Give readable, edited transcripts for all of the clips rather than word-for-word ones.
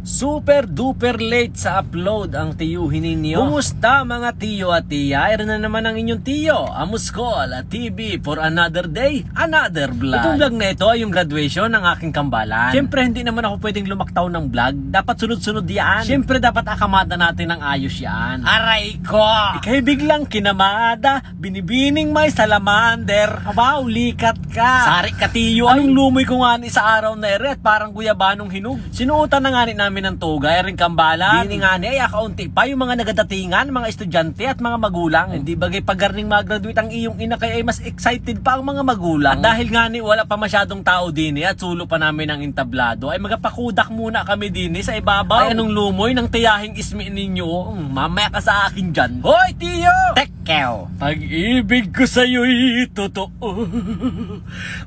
Super duper late sa upload ang tiyuhin ninyo. Kumusta mga tiyo at tiya? Ito na naman ang inyong tiyo, Amuskol at TV for another day, another vlog. Itong vlog na ito ay yung graduation ng aking kambalan. Siyempre hindi naman ako pwedeng lumaktaw ng vlog. Dapat sunod-sunod yan. Siyempre dapat akamada natin ng ayos yan. Aray ko! Ika'y biglang kinamada, binibining may salamander. Abaw, likat ka. Sari ka tiyo. Anong lumoy ko nga ni sa araw na ere at parang guyabanong hinog. Sinuutan na nga ni namin ng tugay, ring kambalan. Dini nga ni ay akaunti pa yung mga nagadatingan, mga estudyante at mga magulang. Hindi bagay pagarning mag-graduate ang iyong ina kaya ay mas excited pa ang mga magulang. At dahil nga ni wala pa masyadong tao dini at sulo pa namin ang entablado ay magapakudak muna kami dini sa ibabaw. Ay anong lumoy ng tiyahing ismi ninyo? Mamaya ka sa akin dyan. Hoy tiyo! Tekkew! Pag-ibig ko sa'yo'y totoo,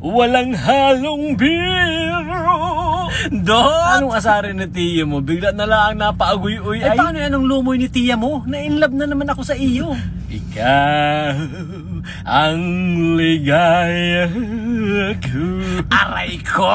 walang halong biro. Dot! Anong asarin ni tiya mo? Bigla na lang napaaguy-uy ay. Paano anong lumoy ni tiya mo? Na-inlove na naman ako sa iyo. Ikaw ang ligaya ko. Aray ko!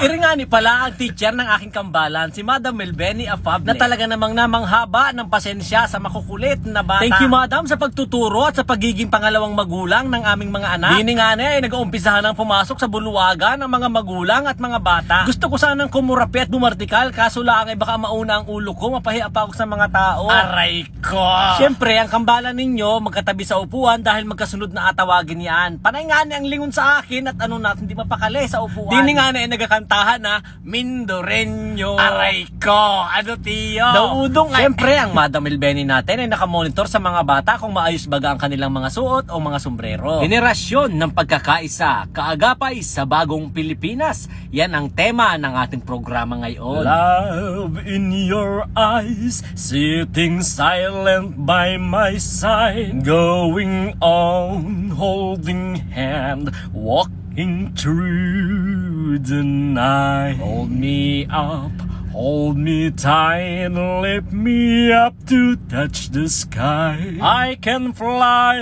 Iringani pala ang teacher ng aking kambalan, si Madam Melbeni Afable, na talaga namang namanghaba ng pasensya sa makukulit na bata. Thank you Madam sa pagtuturo at sa pagiging pangalawang magulang ng aming mga anak. Dini nga na ay nag-uumpisahan ng pumasok sa buluwagan ng mga magulang at mga bata. Gusto ko sanang kumurapi at bumartikal, kaso lang ay baka mauna ang ulo ko, mapahiya pa ako sa mga tao. Aray ko! Siyempre, ang kambalan ninyo magkatabi sa upuan dahil magkasunod na atawagin yan. Panay nga ang lingon sa akin at ano natin di mapakali sa upuan. Dini nga na ay nagakantahan na Mindoreño. Aray ko! Ano tiyo? Daudong ay. Siyempre, ang Madam Melbeni natin ay nakamonitor sa mga bata kung maayos baga ang kanilang mga suot o mga sombrero. Generasyon ng pagkakaisa, kaagapay sa bagong Pilipinas. Yan ang tema ng ating programa ngayon. Love in your eyes, sitting silent by my side, going on, holding hand, walking through the night. Hold me up, hold me tight, lift me up to touch the sky. I can fly,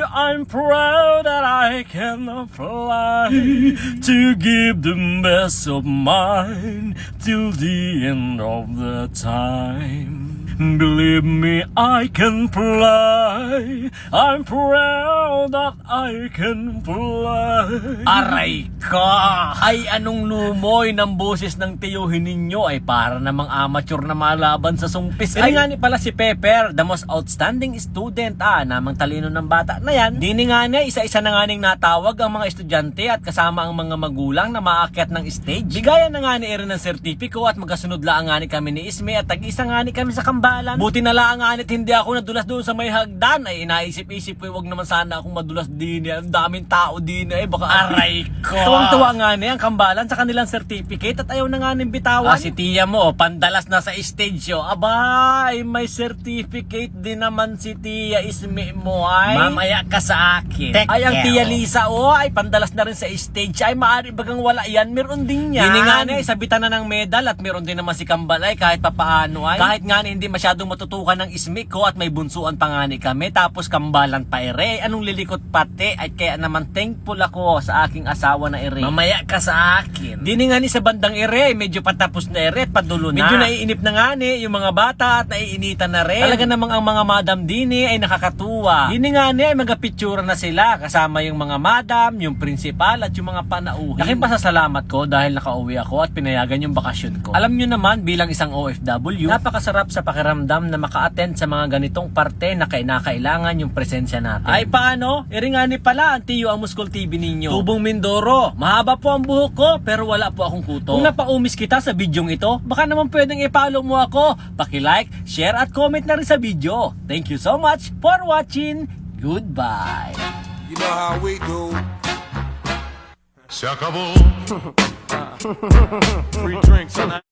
I'm proud that I can fly, to give the best of mine till the end of the time. Believe me, I can fly. I'm proud that I can fly. Aray ka! Ay anong lumoy ng boses ng tiyuhin ninyo ay para namang amateur na malaban sa sumpis. Ay nga ni pala si Pepper, the most outstanding student. Namang talino ng bata na yan. Dini nga niya, isa-isa na nga ning natawag ang mga estudyante at kasama ang mga magulang na maakyat ng stage. Bigayan na nga ni Erin ng sertipiko at magkasunod lang nga ni kami ni Isme at tag-isa nga ni kami sa kambalan. Buti na lang anit hindi ako nadulas doon sa may hagdan. Ay inaisip-isip ko, wag naman sana akong madulas din. Ang daming tao din ay baka aray ko. Tuwang-tuwa nga niya ang kambalan sa kanilang certificate at ayaw na nga ng bitawan. Si tiya mo, pandalas na sa stage yo. Abay, may certificate din naman si tiya Isme mo ay. Mamaya ka sa akin. Ay ang tiya Lisa ay pandalas na rin sa stage. Ay maaari bagang wala yan, meron din yan. Hindi nga niya, sabitan na ng medal at meron din naman si kambalay kahit papaano ay. Kahit nga hindi masyadong matutukan ng Isme ko at may bunsuan pa nga ni kami tapos kambalan pa ere. Anong lilikot pati at kaya naman thankful ako sa aking asawa na ere. Mamaya ka sa akin. Dini nga ni sa bandang ere, medyo patapos na ere at padulo na. Medyo naiinip na nga ni yung mga bata at naiinitan na rin. Talaga namang ang mga madam dini ay nakakatuwa. Dini nga ni ay magapictura na sila kasama yung mga madam, yung principal at yung mga panauhin. Laking pasasalamat ko dahil nakauwi ako at pinayagan yung bakasyon ko. Alam nyo naman bilang isang OFW, napakasarap sa pakiramdam na maka-attend sa mga ganitong parte na kinakailangan yung presensya natin. Ay paano? Iringani pala ang tiyo Amuskol TV ninyo. Tubong Mindoro. Mahaba po ang buhok ko pero wala po akong kuto. Kung napaumis kita sa bidyong ito, baka naman pwedeng i-follow mo ako. Paki-like, share at comment na rin sa video. Thank you so much for watching. Goodbye. You know how we do. Se acabó. Free drinks on that.